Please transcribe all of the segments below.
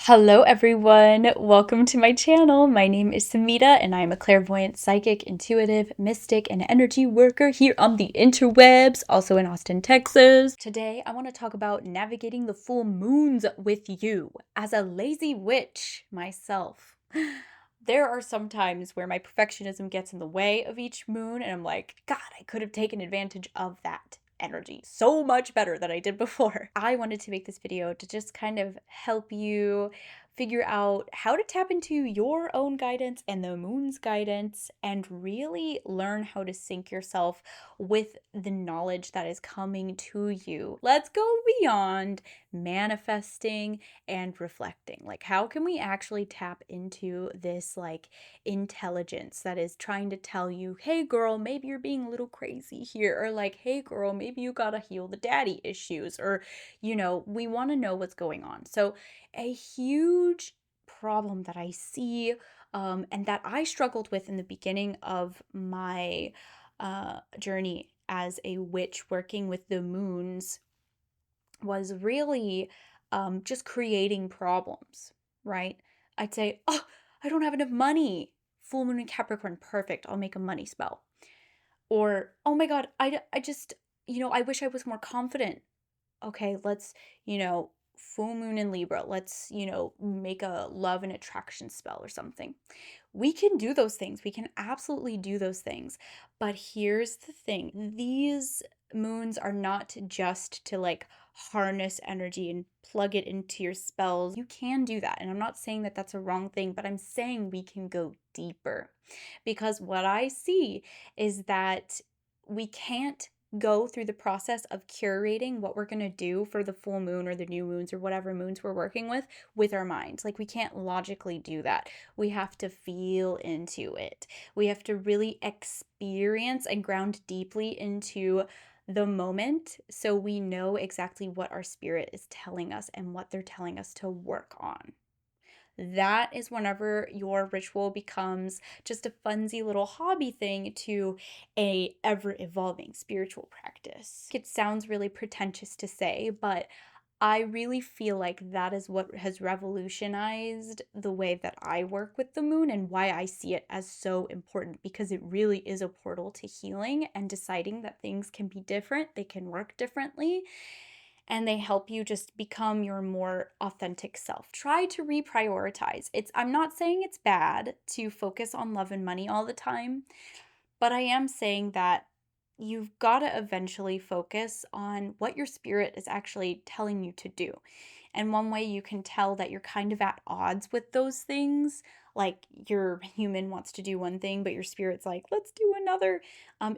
Hello everyone, welcome to my channel. My name is Zamira and I'm a clairvoyant, psychic, intuitive, mystic, and energy worker here on the interwebs, also in Austin, Texas. Today I want to talk about navigating the full moons with you as a lazy witch myself. There are some times where my perfectionism gets in the way of each moon and I'm like, God, I could have taken advantage of that energy so much better than I did before. I wanted to make this video to just kind of help you figure out how to tap into your own guidance and the moon's guidance and really learn how to sync yourself with the knowledge that is coming to you. Let's go beyond manifesting and reflecting. Like, how can we actually tap into this intelligence that is trying to tell you, hey girl, maybe you're being a little crazy here, or like, hey girl, maybe you gotta heal the daddy issues, or we want to know what's going on. So a huge problem that I see, and that I struggled with in the beginning of my journey as a witch working with the moons was really just creating problems, right? I'd say, oh, I don't have enough money. Full moon in Capricorn, perfect. I'll make a money spell. Or, oh my God, I just, I wish I was more confident. Okay, let's, full moon in Libra, let's, make a love and attraction spell or something. We can do those things. We can absolutely do those things. But here's the thing, these moons are not just to harness energy and plug it into your spells. You can do that. And I'm not saying that that's a wrong thing, but I'm saying we can go deeper. Because what I see is that we can't go through the process of curating what we're going to do for the full moon or the new moons or whatever moons we're working with our minds. Like, we can't logically do that. We have to feel into it. We have to really experience and ground deeply into the moment so we know exactly what our spirit is telling us and what they're telling us to work on. That is whenever your ritual becomes just a funsy little hobby thing to a ever evolving spiritual practice. It sounds really pretentious to say, but I really feel like that is what has revolutionized the way that I work with the moon and why I see it as so important, because it really is a portal to healing and deciding that things can be different, they can work differently, and they help you just become your more authentic self. Try to reprioritize. I'm not saying it's bad to focus on love and money all the time, but I am saying that you've got to eventually focus on what your spirit is actually telling you to do. And one way you can tell that you're kind of at odds with those things, like your human wants to do one thing, but your spirit's like, let's do another,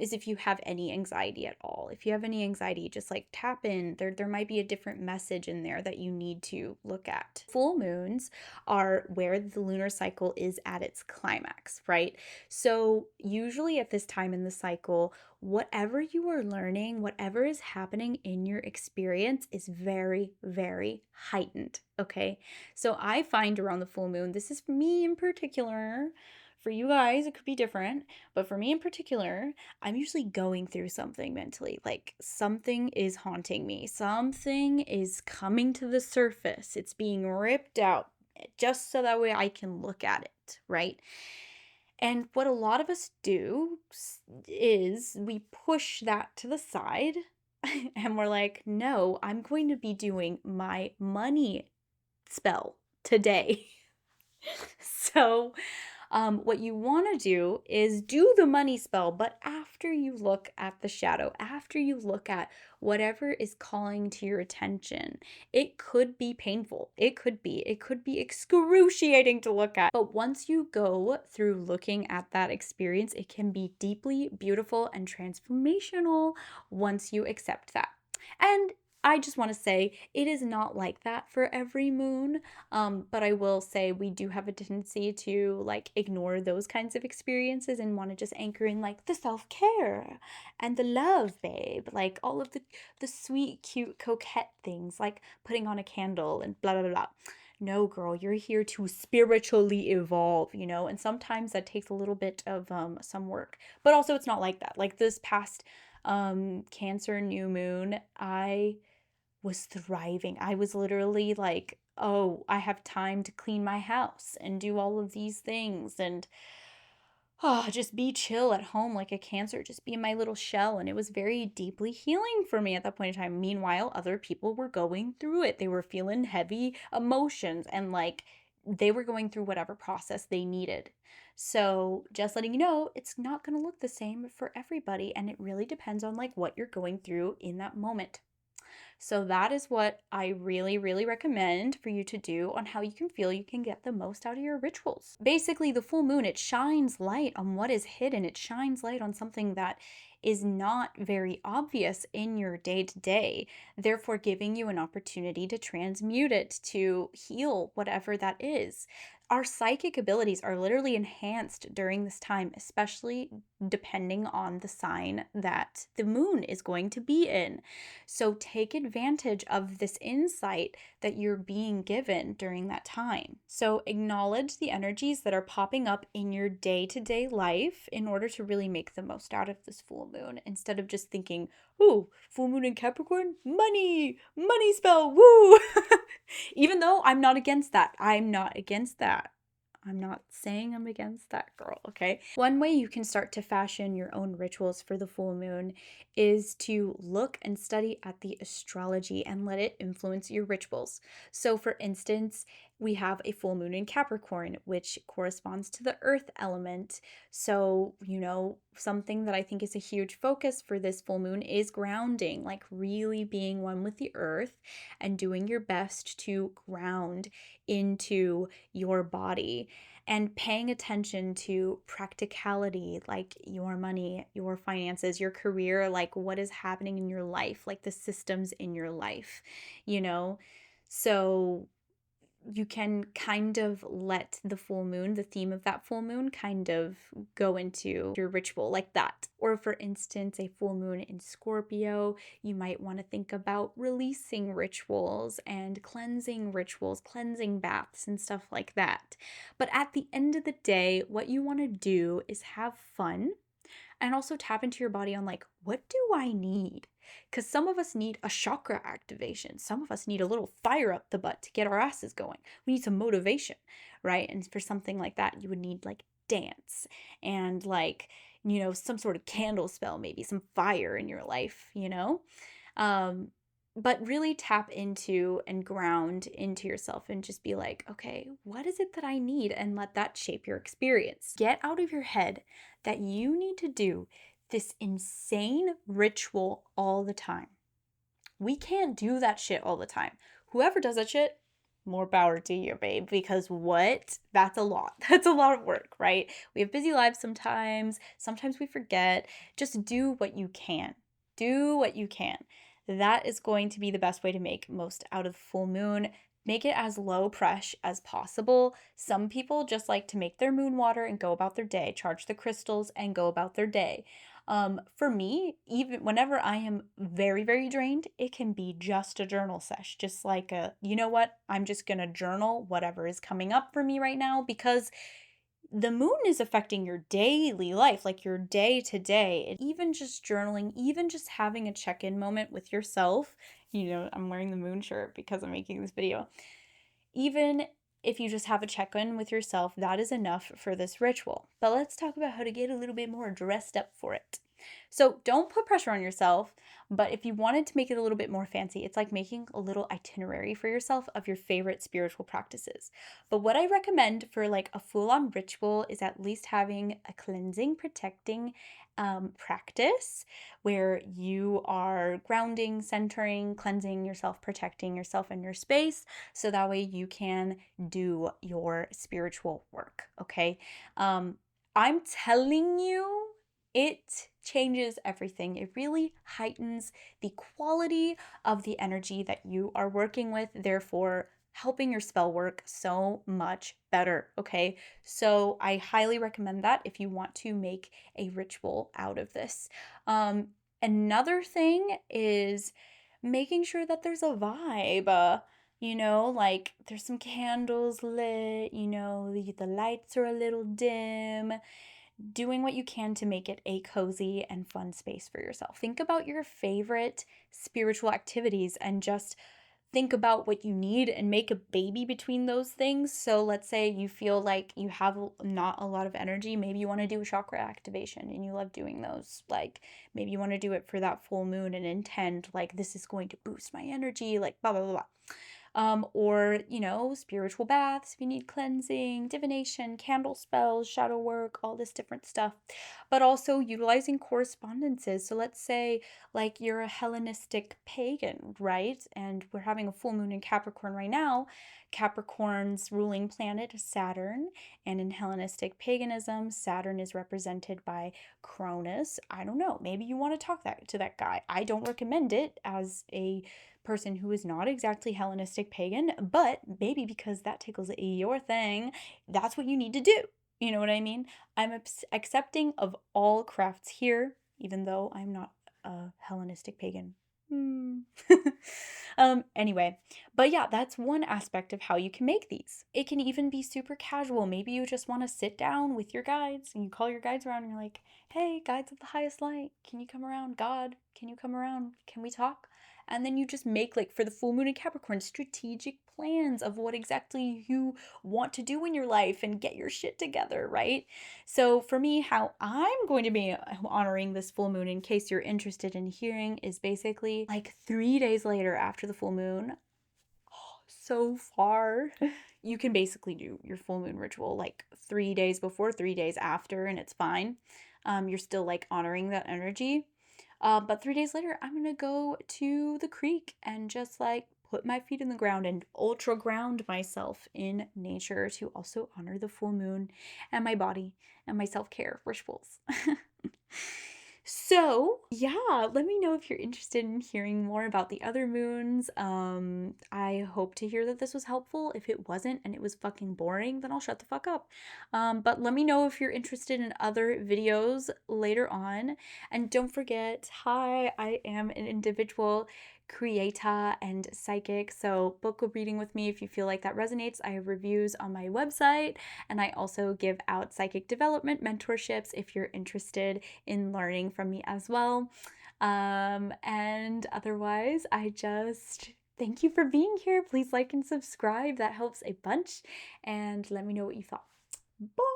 is if you have any anxiety at all. If you have any anxiety, just tap in. There might be a different message in there that you need to look at. Full moons are where the lunar cycle is at its climax, right? So usually at this time in the cycle, whatever you are learning, whatever is happening in your experience is very, very heightened, okay? So I find around the full moon, this is for me in particular, for you guys, it could be different, but for me in particular, I'm usually going through something mentally. Like, something is haunting me, something is coming to the surface, it's being ripped out just so that way I can look at it, right? And what a lot of us do is we push that to the side and we're like, no, I'm going to be doing my money spell today. So what you want to do is do the money spell, but after you look at the shadow, after you look at whatever is calling to your attention. It could be painful. It could be excruciating to look at. But once you go through looking at that experience, it can be deeply beautiful and transformational once you accept that. And I just want to say it is not like that for every moon. But I will say we do have a tendency to ignore those kinds of experiences and want to just anchor in the self-care and the love, babe, like all of the sweet, cute, coquette things, like putting on a candle and blah blah blah. No, girl, you're here to spiritually evolve, and sometimes that takes a little bit of some work. But also it's not like that. Like this past Cancer new moon, I was thriving. I was literally oh, I have time to clean my house and do all of these things and just be chill at home like a Cancer, just be in my little shell. And it was very deeply healing for me at that point in time. Meanwhile, other people were going through it. They were feeling heavy emotions and like they were going through whatever process they needed. So just letting you know, it's not going to look the same for everybody. And it really depends on like what you're going through in that moment. So that is what I really, really recommend for you to do on how you can feel you can get the most out of your rituals. Basically, the full moon, it shines light on what is hidden. It shines light on something that is not very obvious in your day to day, therefore giving you an opportunity to transmute it, to heal whatever that is. Our psychic abilities are literally enhanced during this time, especially depending on the sign that the moon is going to be in. So take advantage of this insight that you're being given during that time. So acknowledge the energies that are popping up in your day-to-day life in order to really make the most out of this full moon, instead of just thinking, ooh, full moon in Capricorn, money spell, woo! Even though I'm not against that. I'm not against that. I'm not saying I'm against that, girl, okay? One way you can start to fashion your own rituals for the full moon is to look and study at the astrology and let it influence your rituals. So, for instance, we have a full moon in Capricorn, which corresponds to the earth element. So, something that I think is a huge focus for this full moon is grounding, like really being one with the earth and doing your best to ground into your body and paying attention to practicality, like your money, your finances, your career, like what is happening in your life, like the systems in your life, you know? So you can kind of let the full moon, the theme of that full moon, kind of go into your ritual like that. Or for instance, a full moon in Scorpio, you might want to think about releasing rituals and cleansing rituals, cleansing baths and stuff like that. But at the end of the day, what you want to do is have fun and also tap into your body on like, what do I need? Because some of us need a chakra activation. Some of us need a little fire up the butt to get our asses going. We need some motivation, right? And for something like that, you would need like dance and like, some sort of candle spell, maybe some fire in your life. Um, but really tap into and ground into yourself and just be like, okay, what is it that I need? And let that shape your experience. Get out of your head that you need to do this insane ritual all the time. We can't do that shit all the time. Whoever does that shit, more power to you, babe, because what? That's a lot. That's a lot of work, right? We have busy lives sometimes. Sometimes we forget. Just do what you can. Do what you can. That is going to be the best way to make most out of the full moon. Make it as low pressure as possible. Some people just like to make their moon water and go about their day, charge the crystals and go about their day. For me, even whenever I am very, very drained, it can be just a journal sesh, just like you know what? I'm just gonna journal whatever is coming up for me right now, because the moon is affecting your daily life, like your day to day. Even just journaling, even just having a check-in moment with yourself. I'm wearing the moon shirt because I'm making this video. Even if you just have a check-in with yourself, that is enough for this ritual. But let's talk about how to get a little bit more dressed up for it. So don't put pressure on yourself, but if you wanted to make it a little bit more fancy, it's like making a little itinerary for yourself of your favorite spiritual practices. But what I recommend for like a full-on ritual is at least having a cleansing, protecting practice where you are grounding, centering, cleansing yourself, protecting yourself and your space, so that way you can do your spiritual work, okay? I'm telling you, it changes everything. It really heightens the quality of the energy that you are working with, therefore helping your spell work so much better, okay? So I highly recommend that if you want to make a ritual out of this. Another thing is making sure that there's a vibe. Like there's some candles lit, the lights are a little dim, doing what you can to make it a cozy and fun space for yourself. Think about your favorite spiritual activities and just think about what you need and make a baby between those things. So let's say you feel like you have not a lot of energy. Maybe you want to do a chakra activation and you love doing those. Like maybe you want to do it for that full moon and intend like this is going to boost my energy, like blah, blah, blah, blah. Or, you know, spiritual baths if you need cleansing, divination, candle spells, shadow work, all this different stuff. But also utilizing correspondences. So let's say like you're a Hellenistic pagan, right? And we're having a full moon in Capricorn right now. Capricorn's ruling planet is Saturn. And in Hellenistic paganism, Saturn is represented by Cronus. I don't know. Maybe you want to talk to that guy. I don't recommend it as a person who is not exactly Hellenistic pagan, but maybe because that tickles your thing, that's what you need to do. You know what I mean? I'm accepting of all crafts here, even though I'm not a Hellenistic pagan. Anyway, but yeah, that's one aspect of how you can make these. It can even be super casual. Maybe you just want to sit down with your guides and you call your guides around and you're like, hey, guides of the highest light, can you come around? God, can you come around? Can we talk? And then you just make, like, for the full moon in Capricorn, strategic plans of what exactly you want to do in your life and get your shit together, right? So for me, how I'm going to be honoring this full moon, in case you're interested in hearing, is basically like 3 days later after the full moon. Oh, so far. You can basically do your full moon ritual like 3 days before, 3 days after, and it's fine. You're still like honoring that energy. But 3 days later, I'm gonna go to the creek and just like put my feet in the ground and ultra ground myself in nature to also honor the full moon and my body and my self-care rituals. So, yeah, let me know if you're interested in hearing more about the other moons. I hope to hear that this was helpful. If it wasn't and it was fucking boring, then I'll shut the fuck up. But let me know if you're interested in other videos later on. And don't forget, hi, I am an individual creator and psychic. So book a reading with me if you feel like that resonates. I have reviews on my website, and I also give out psychic development mentorships if you're interested in learning from me as well. And otherwise, I just thank you for being here. Please like and subscribe. That helps a bunch. And let me know what you thought. Bye.